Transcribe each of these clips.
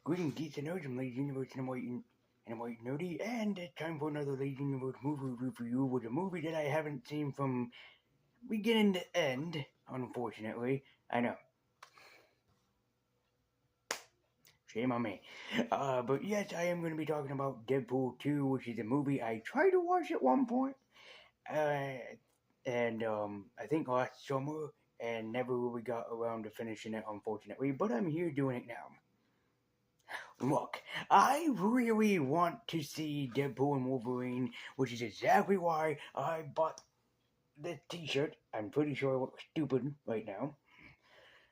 Greetings, geeks and nerds. I'm Lazy Universe, and I'm white nerdy, and it's time for another Lazy Universe movie review with a movie that I haven't seen from beginning to end. Unfortunately, I know. Shame on me. But yes, I am going to be talking about Deadpool 2, which is a movie I tried to watch at one point, uh, and I think last summer, and never really got around to finishing it, unfortunately. But I'm here doing it now. Look, I really want to see Deadpool and Wolverine, which is exactly why I bought this t-shirt. I'm pretty sure I look stupid right now.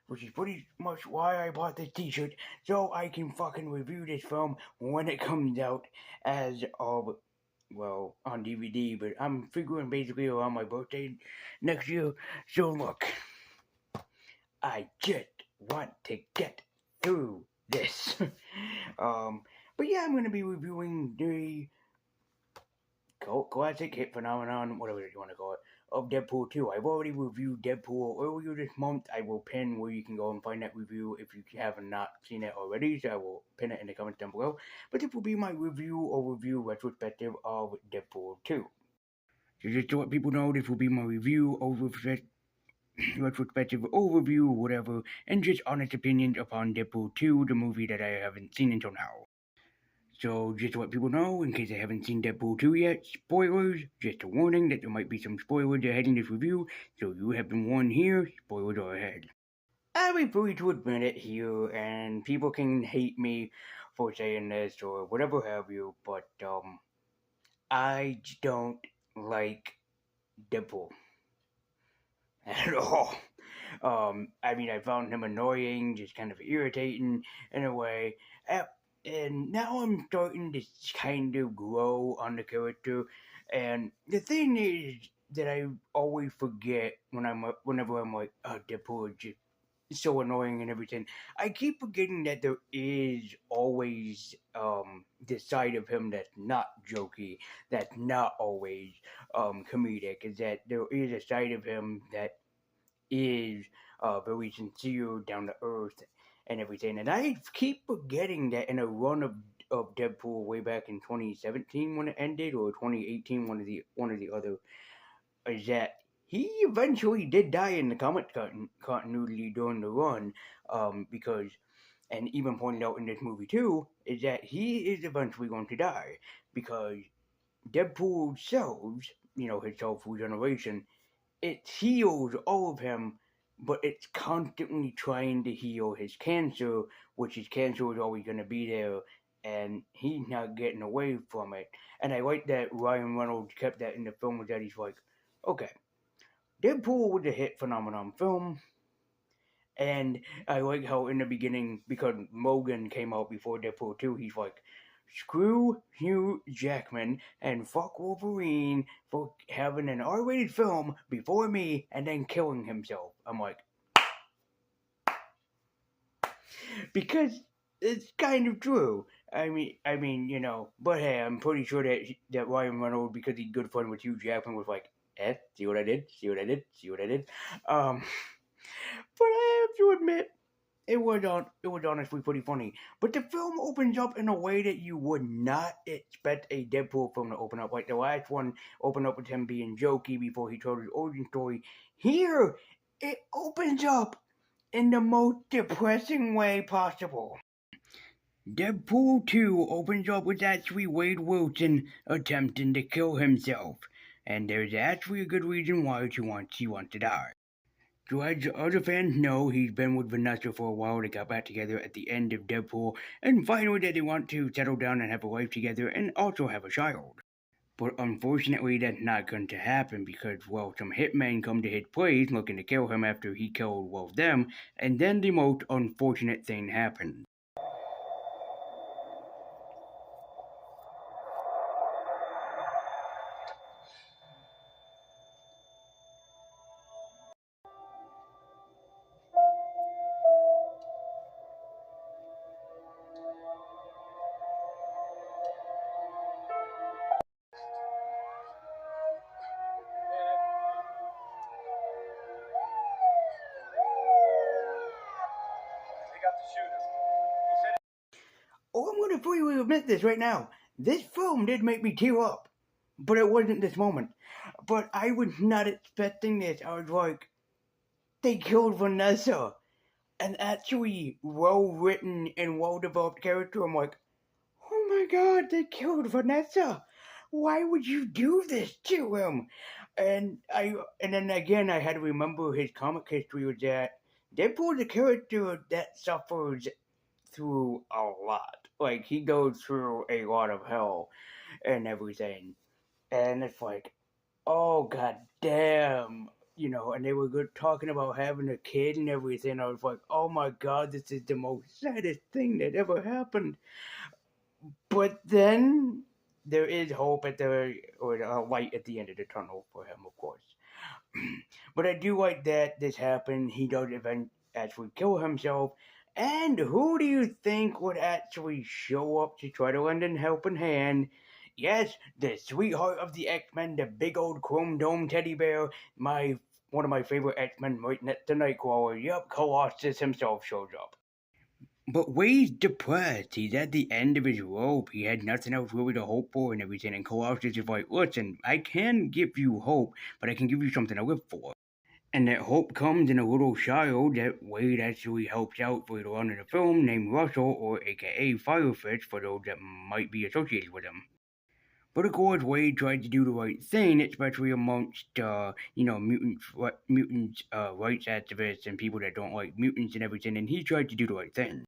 Which is pretty much why I bought this t-shirt, so I can fucking review this film when it comes out as of, well, on DVD, but I'm figuring basically around my birthday next year. So look, I just want to get through this. um, but yeah, I'm going to be reviewing the cult classic hit phenomenon, whatever you want to call it, of Deadpool 2. I've already reviewed Deadpool earlier this month. I will pin where you can go and find that review if you have not seen it already, so I will pin it in the comments down below. But this will be my review or review retrospective of Deadpool 2. So just to let people know, this will be my review or retrospective overview, whatever, and just honest opinions upon Deadpool 2, the movie that I haven't seen until now. So, just to let people know, in case they haven't seen Deadpool 2 yet, spoilers, just a warning that there might be some spoilers ahead in this review, so you have been warned here, spoilers are ahead. I'll be free to admit it here, and people can hate me for saying this or whatever have you, but, I don't like Deadpool at all. I found him annoying, just kind of irritating in a way. And now I'm starting to kind of grow on the character. And the thing is that I always forget whenever I'm like, oh, Deadpool is just so annoying and everything. I keep forgetting that there is always this side of him that's not jokey, that's not always comedic. Is that there is a side of him that is very sincere, down to earth, and everything. And I keep forgetting that in a run of Deadpool way back in 2017 when it ended, or 2018, one or the other, is that he eventually did die in the comic continuity during the run, because, and even pointed out in this movie too, is that he is eventually going to die because Deadpool cells, his self regeneration, it heals all of him, but it's constantly trying to heal his cancer, which his cancer is always going to be there, and he's not getting away from it. And I like that Ryan Reynolds kept that in the film, that he's like, okay, Deadpool was a hit phenomenon film, and I like how in the beginning, because Logan came out before Deadpool 2, he's like, screw Hugh Jackman and fuck Wolverine for having an R-rated film before me and then killing himself. I'm like, because it's kind of true. But hey, I'm pretty sure that Ryan Reynolds, because he's good friend with Hugh Jackman, was like, see what I did? See what I did? See what I did? But I have to admit, it was honestly pretty funny. But the film opens up in a way that you would not expect a Deadpool film to open up. Like the last one opened up with him being jokey before he told his origin story. Here, it opens up in the most depressing way possible. Deadpool 2 opens up with actually Wade Wilson attempting to kill himself. And there's actually a good reason why he wants to die. So as other fans know, he's been with Vanessa for a while. They got back together at the end of Deadpool, and finally that they want to settle down and have a life together and also have a child. But unfortunately, that's not going to happen because, well, some hitmen come to his place looking to kill him after he killed, well, them, and then the most unfortunate thing happens. They got the shooter. to freely admit this right now. This film did make me tear up, but it wasn't this moment. But I was not expecting this. I was like, they killed Vanessa. An actually well written and well developed character. I'm like, oh my god, they killed Vanessa. Why would you do this to him? And then again I had to remember his comic history was that Deadpool is a character that suffers through a lot. Like he goes through a lot of hell and everything. And it's like, oh god damn. You know, and they were good talking about having a kid and everything. I was like, oh my god, this is the most saddest thing that ever happened. But then there is hope at the or a light at the end of the tunnel for him, of course. But I do like that this happened. He does actually kill himself. And who do you think would actually show up to try to lend a helping hand? Yes, the sweetheart of the X-Men, the big old chrome dome teddy bear, my one of my favorite X-Men right next to Nightcrawler. Yep, Colossus himself shows up. But Wade's depressed. He's at the end of his rope. He had nothing else really to hope for and everything. And Colossus is like, listen, I can give you hope, but I can give you something to live for. And that hope comes in a little child that Wade actually helps out later on in the film named Russell, or aka Firefish, for those that might be associated with him. But of course, Wade tried to do the right thing, especially amongst, mutants, rights activists and people that don't like mutants and everything, and he tried to do the right thing.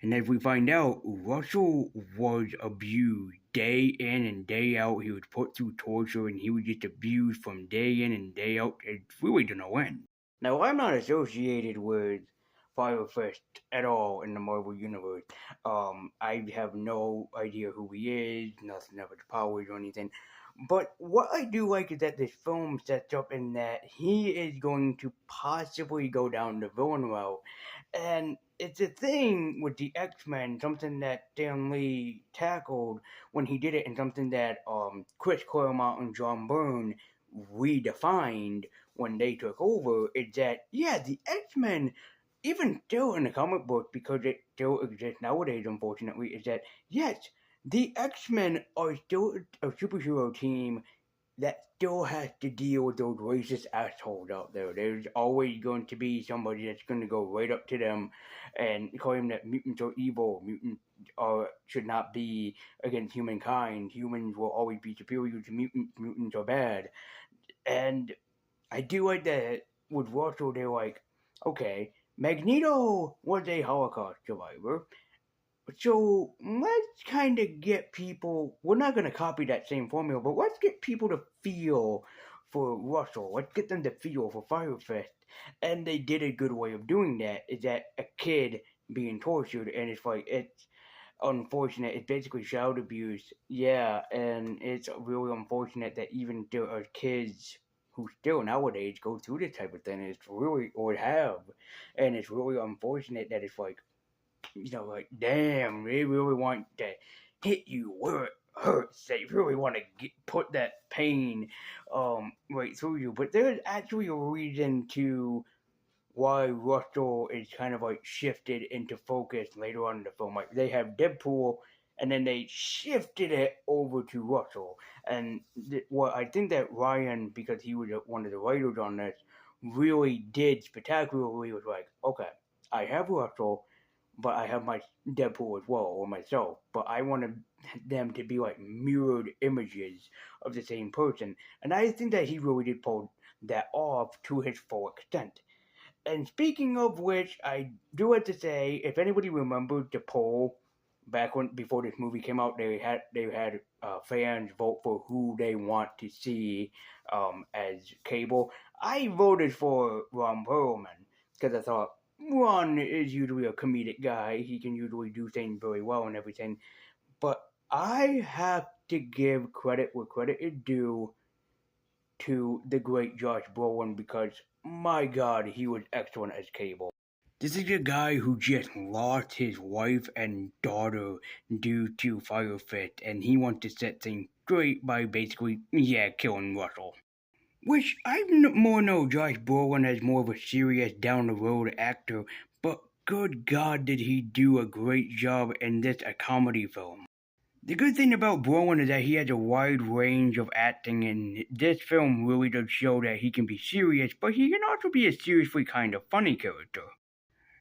And as we find out, Russell was abused day in and day out. He was put through torture and he was just abused from day in and day out. It's really to no end. Now, I'm not associated with Fire Fist at all in the Marvel Universe. I have no idea who he is, nothing of his powers or anything. But what I do like is that this film sets up in that he is going to possibly go down the villain route. And it's a thing with the X-Men, something that Stan Lee tackled when he did it, and something that Chris Claremont and John Byrne redefined when they took over, is that, yeah, the X-Men, even still in the comic book, because it still exists nowadays, unfortunately, is that, yes, the X-Men are still a superhero team that still has to deal with those racist assholes out there. There's always going to be somebody that's going to go right up to them and claim that mutants are evil, mutants should not be against humankind, humans will always be superior to mutants, mutants are bad. And I do like that with Russell, they're like, okay, Magneto was a Holocaust survivor, so let's kind of get people. We're not going to copy that same formula, but let's get people to feel for Russell. Let's get them to feel for Firefest. And they did a good way of doing that. Is that a kid being tortured, and it's like it's unfortunate. It's basically child abuse. Yeah, and it's really unfortunate that even there are kids who still nowadays go through this type of thing. It's really or have, and it's really unfortunate that it's like, like, damn, they really want to hit you where it hurts. They really want to put that pain right through you. But there's actually a reason to why Russell is kind of like shifted into focus later on in the film. Like they have Deadpool, and then they shifted it over to Russell. And what I think that Ryan, because he was one of the writers on this, really did spectacularly was like, okay, I have Russell, but I have my Deadpool as well, or myself. But I wanted them to be like mirrored images of the same person. And I think that he really did pull that off to his full extent. And speaking of which, I do have to say, if anybody remembers the poll back when before this movie came out, they had fans vote for who they want to see as Cable. I voted for Ron Perlman because I thought Ron is usually a comedic guy. He can usually do things very well and everything. But I have to give credit where credit is due to the great Josh Brolin, because my God, he was excellent as Cable. This is a guy who just lost his wife and daughter due to fire fit, and he wants to set things straight by basically, killing Russell. Which I more know Josh Brolin as more of a serious, down the road actor, but good God, did he do a great job in this a comedy film. The good thing about Broan is that he has a wide range of acting, and this film really does show that he can be serious, but he can also be a seriously kind of funny character.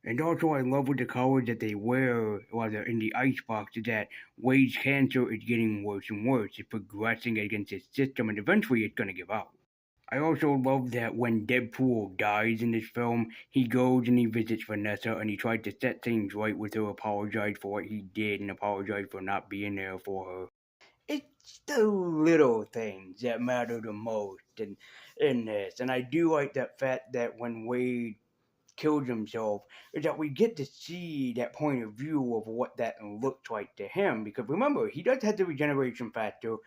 And also, I love with the colors that they wear while they're in the icebox is that Wade's cancer is getting worse and worse. It's progressing against his system, and eventually it's going to give out. I also love that when Deadpool dies in this film, he goes and he visits Vanessa and he tries to set things right with her, apologize for what he did, and apologize for not being there for her. It's the little things that matter the most in this. And I do like that fact that when Wade kills himself, is that we get to see that point of view of what that looks like to him. Because remember, he does have the regeneration factor,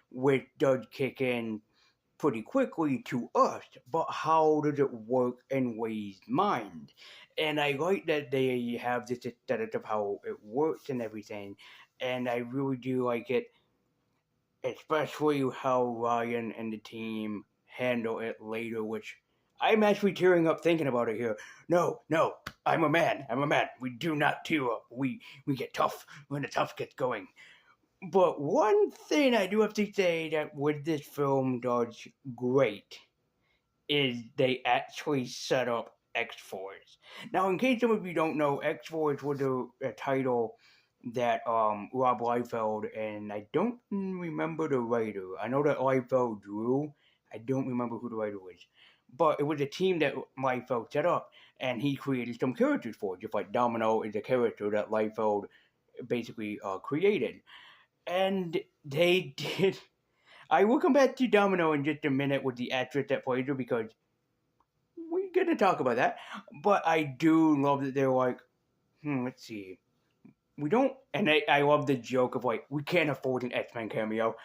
which does kick in pretty quickly to us, but how does it work in Wade's mind? And I like that they have this aesthetic of how it works and everything, and I really do like it, especially how Ryan and the team handle it later, which I'm actually tearing up thinking about it here. No, no, I'm a man. I'm a man. We do not tear up. We get tough when the tough gets going. But one thing I do have to say that with this film does great is they actually set up X Force. Now, in case some of you don't know, X Force was a title that Rob Liefeld, and I don't remember the writer. I know that Liefeld drew. I don't remember who the writer was. But it was a team that Liefeld set up, and he created some characters for it, just like Domino is a character that Liefeld basically created. And they did. I will come back to Domino in just a minute with the actress that plays her because we're gonna talk about that. But I do love that they're like, let's see, we don't, and I love the joke of like we can't afford an X-Men cameo.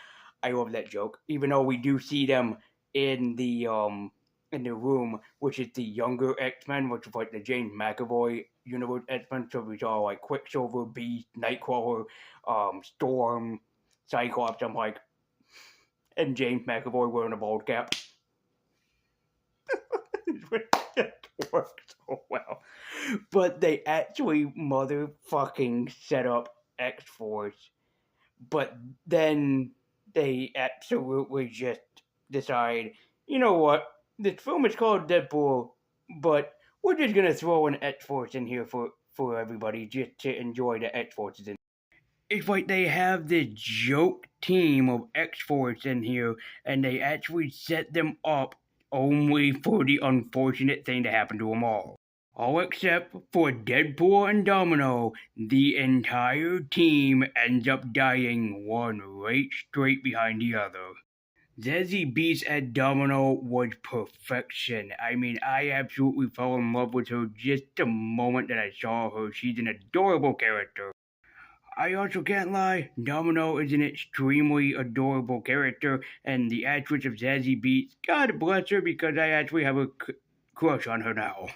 I love that joke, even though we do see them in the room, which is the younger X-Men, which is like the James McAvoy universe X-Men. So we saw like Quicksilver, Beast, Nightcrawler, Storm, Cyclops. I'm like, and James McAvoy wearing a bald cap. It worked so well. But they actually motherfucking set up X Force. But then they absolutely just decide, you know what? This film is called Deadpool, but we're just gonna throw an X Force in here for everybody just to enjoy the X Forces in. It's like they have this joke team of X Force in here, and they actually set them up only for the unfortunate thing to happen to them all. All except for Deadpool and Domino, the entire team ends up dying one right straight behind the other. Zazie Beetz as Domino was perfection. I mean, I absolutely fell in love with her just the moment that I saw her. She's an adorable character. I also can't lie, Domino is an extremely adorable character, and the actress of Zazie Beetz, God bless her because I actually have a crush on her now.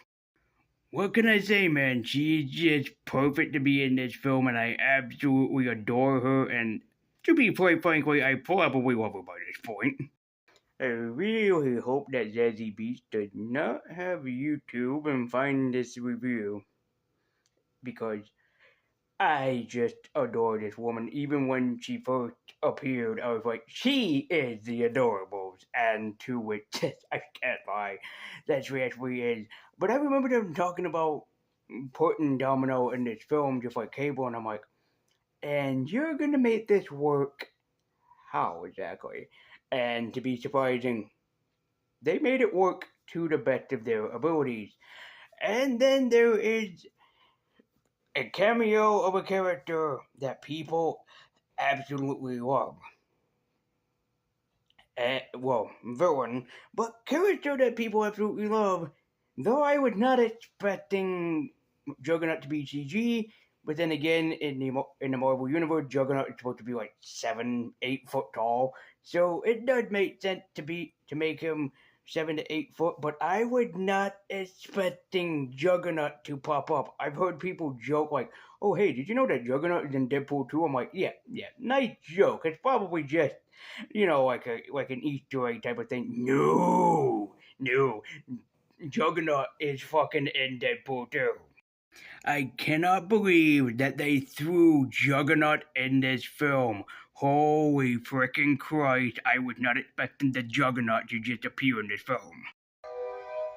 What can I say, man? She's just perfect to be in this film, and I absolutely adore her, and to be quite frankly, I probably love her by this point. I really hope that Zazie Beetz does not have YouTube and find this review, because I just adore this woman. Even when she first appeared, I was like, she is the Adorables. And to which, I can't lie, that she actually is. But I remember them talking about putting Domino in this film just like Cable, and I'm like, and you're gonna make this work? How exactly? And to be surprising, they made it work to the best of their abilities. And then there is a cameo of a character that people absolutely love. Well, villain, but character that people absolutely love. Though I was not expecting Juggernaut to be CG, but then again, in the Marvel universe, Juggernaut is supposed to be like 7, 8 foot tall, so it does make sense to make him 7 to 8 foot. But I was not expecting Juggernaut to pop up. I've heard people joke like, "Oh, hey, did you know that Juggernaut is in Deadpool 2?" I'm like, yeah, nice joke. It's probably just like an Easter egg type of thing. No, Juggernaut is fucking in Deadpool too. I cannot believe that they threw Juggernaut in this film. Holy frickin' Christ, I was not expecting the Juggernaut to just appear in this film.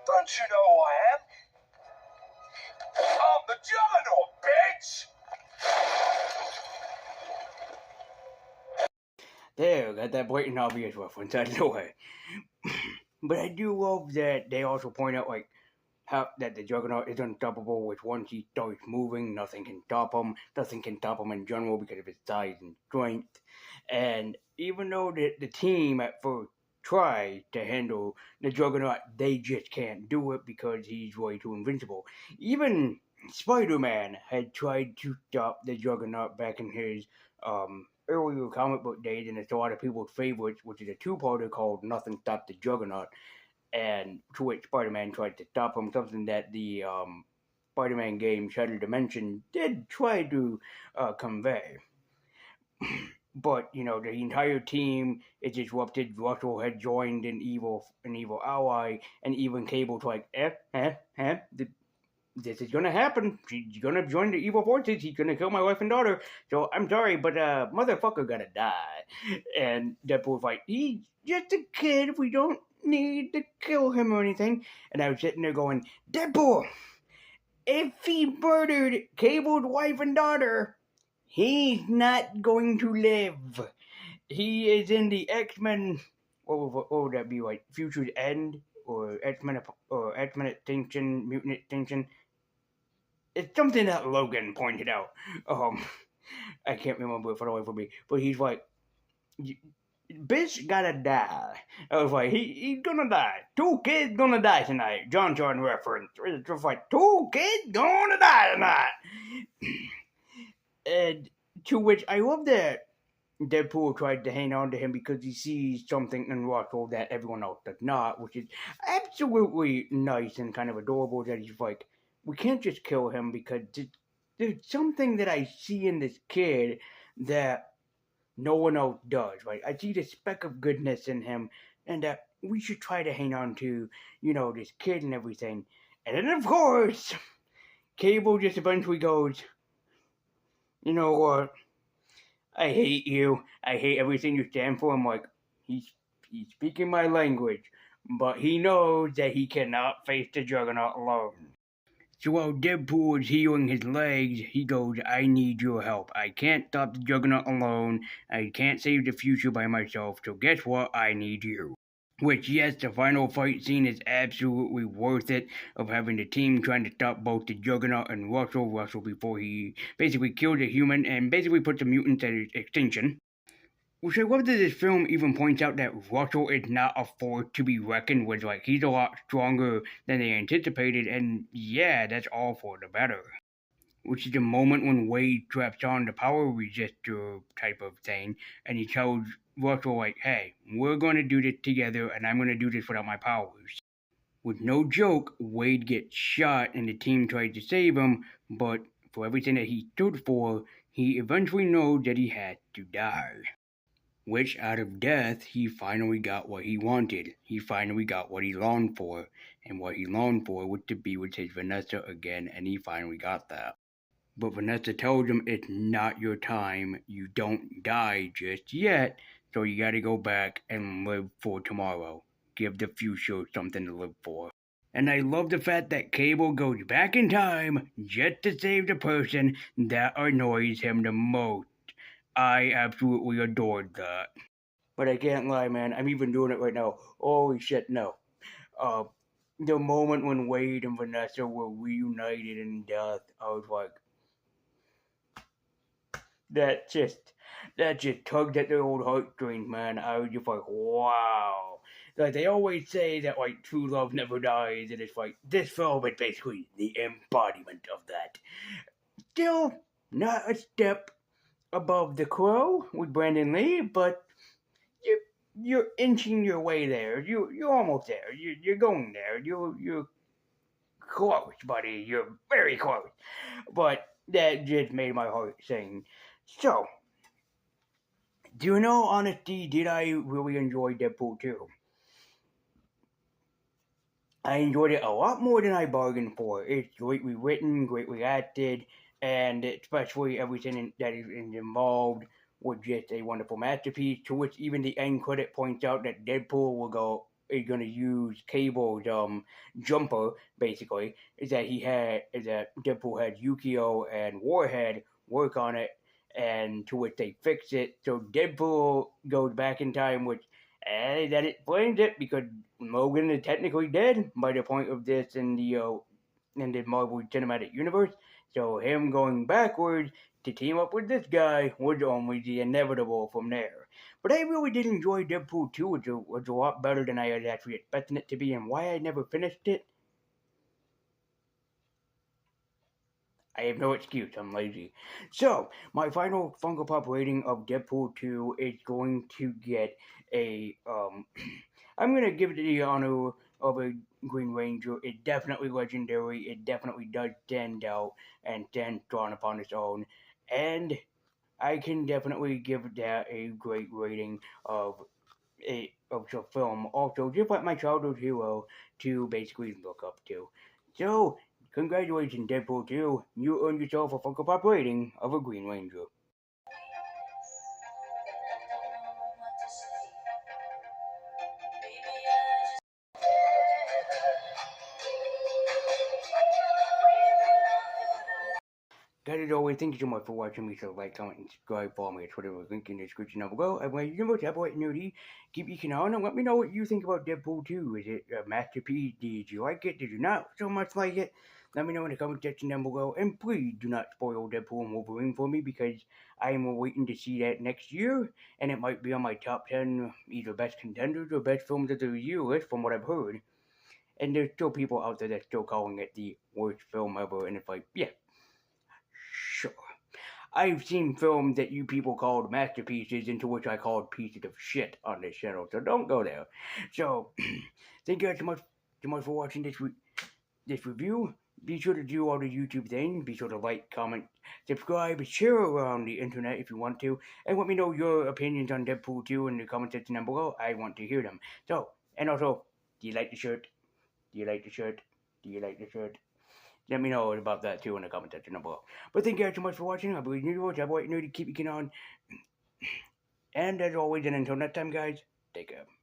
Don't you know who I am? I'm the Juggernaut, bitch! There, got that blatant obvious reference out of the way. But I do love that they also point out, like, how that the Juggernaut is unstoppable, which once he starts moving, nothing can stop him. Nothing can stop him in general because of his size and strength. And even though the team at first try to handle the Juggernaut, they just can't do it because he's way too invincible. Even Spider-Man had tried to stop the Juggernaut back in his earlier comic book days, and it's a lot of people's favorites, which is a two-parter called Nothing Stopped the Juggernaut, and to which Spider-Man tried to stop him, something that the Spider-Man game Shattered Dimension did try to convey. But the entire team is disrupted. Russell had joined an evil ally, and even Cable's like, this is gonna happen. He's gonna join the evil forces. He's gonna kill my wife and daughter. So I'm sorry, but motherfucker gotta die. And Deadpool's like, he's just a kid. We don't need to kill him or anything. And I was sitting there going, Deadpool, if he murdered Cable's wife and daughter, he's not going to live. He is in the X-Men. What would that be like? Future's End or X-Men Extinction, Mutant Extinction. It's something that Logan pointed out. I can't remember it for the life of me, but he's like, bitch gotta die. I was like, he's gonna die. 2 kids gonna die tonight. John reference. It's just like, 2 kids gonna die tonight. And to which I love that Deadpool tried to hang on to him because he sees something in Russell that everyone else does not, which is absolutely nice and kind of adorable that he's like, we can't just kill him because there's something that I see in this kid that no one else does, right? I see the speck of goodness in him, and that we should try to hang on to, this kid and everything. And then, of course, Cable just eventually goes, you know what? I hate you. I hate everything you stand for. I'm like, he's speaking my language, but he knows that he cannot face the Juggernaut alone. So while Deadpool is healing his legs, he goes, I need your help. I can't stop the Juggernaut alone. I can't save the future by myself. So guess what? I need you. Which, yes, the final fight scene is absolutely worth it, of having the team trying to stop both the Juggernaut and Russell before he basically kills a human and basically puts the mutants at extinction. Which I love that this film even points out that Russell is not a force to be reckoned with. Like, he's a lot stronger than they anticipated, and yeah, that's all for the better. Which is the moment when Wade straps on the power resistor type of thing, and he tells Russell, like, hey, we're going to do this together, and I'm going to do this without my powers. With no joke, Wade gets shot, and the team tries to save him, but for everything that he stood for, he eventually knows that he had to die. Which, out of death, he finally got what he wanted. He finally got what he longed for, and what he longed for was to be with his Vanessa again, and he finally got that. But Vanessa tells him it's not your time. You don't die just yet, so you gotta go back and live for tomorrow. Give the future something to live for. And I love the fact that Cable goes back in time just to save the person that annoys him the most. I absolutely adored that. But I can't lie, man. I'm even doing it right now. Holy shit, no. Uh, the moment when Wade and Vanessa were reunited in death, I was like, that just tugged at the old heartstrings, man. I was just like, wow. Like, they always say that, like, true love never dies, and it's like, this film is basically the embodiment of that. Still, not a step above The Crow with Brandon Lee, but you're inching your way there. You're almost there. You're going there. You're close, buddy. You're very close. But that just made my heart sing. So, do you know, honesty, did I really enjoy Deadpool 2? I enjoyed it a lot more than I bargained for. It's greatly written, greatly acted, and especially everything that is involved was just a wonderful masterpiece. To which even the end credit points out that Deadpool is going to use Cable's jumper. Basically, is that Deadpool had Yukio and Warhead work on it, and to which they fix it. So Deadpool goes back in time, which that explains it because Logan is technically dead by the point of this in the Marvel Cinematic Universe. So him going backwards to team up with this guy was only the inevitable from there. But I really did enjoy Deadpool 2. Was a lot better than I was actually expecting it to be, and why I never finished it, I have no excuse. I'm lazy. So, my final Funko Pop rating of Deadpool 2 is going to get a. I'm going to give it the honor of a Green Ranger. It's definitely legendary. It definitely does stand out and stand strong upon its own. And I can definitely give that a great rating of the film. Also, just like my childhood hero to basically look up to. So, congratulations, Deadpool 2. You earned yourself a Funko Pop rating of a Green Ranger. Guys, as always, thank you so much for watching me. So, like, comment, and subscribe, follow me at Twitter, link in the description down below. I'm going to use the Tablet Nerdy. Keep your channel on and let me know what you think about Deadpool 2. Is it a masterpiece? Did you like it? Did you not so much like it? Let me know in the comment section down below. And please do not spoil Deadpool and Wolverine for me because I am waiting to see that next year. And it might be on my top 10 either best contenders or best films of the year list from what I've heard. And there's still people out there that's still calling it the worst film ever. And it's like, yeah, sure. I've seen films that you people called masterpieces into which I called pieces of shit on this channel, so don't go there. So, thank you guys so much for watching this review. Be sure to do all the YouTube things. Be sure to like, comment, subscribe, share around the internet if you want to, and let me know your opinions on Deadpool 2 in the comment section down below. I want to hear them. So, and also, do you like the shirt? Do you like the shirt? Do you like the shirt? Let me know about that too in the comment section below. But thank you guys so much for watching. I believe you watch. Have a nerdy keep your on. And as always, and until next time, guys, take care.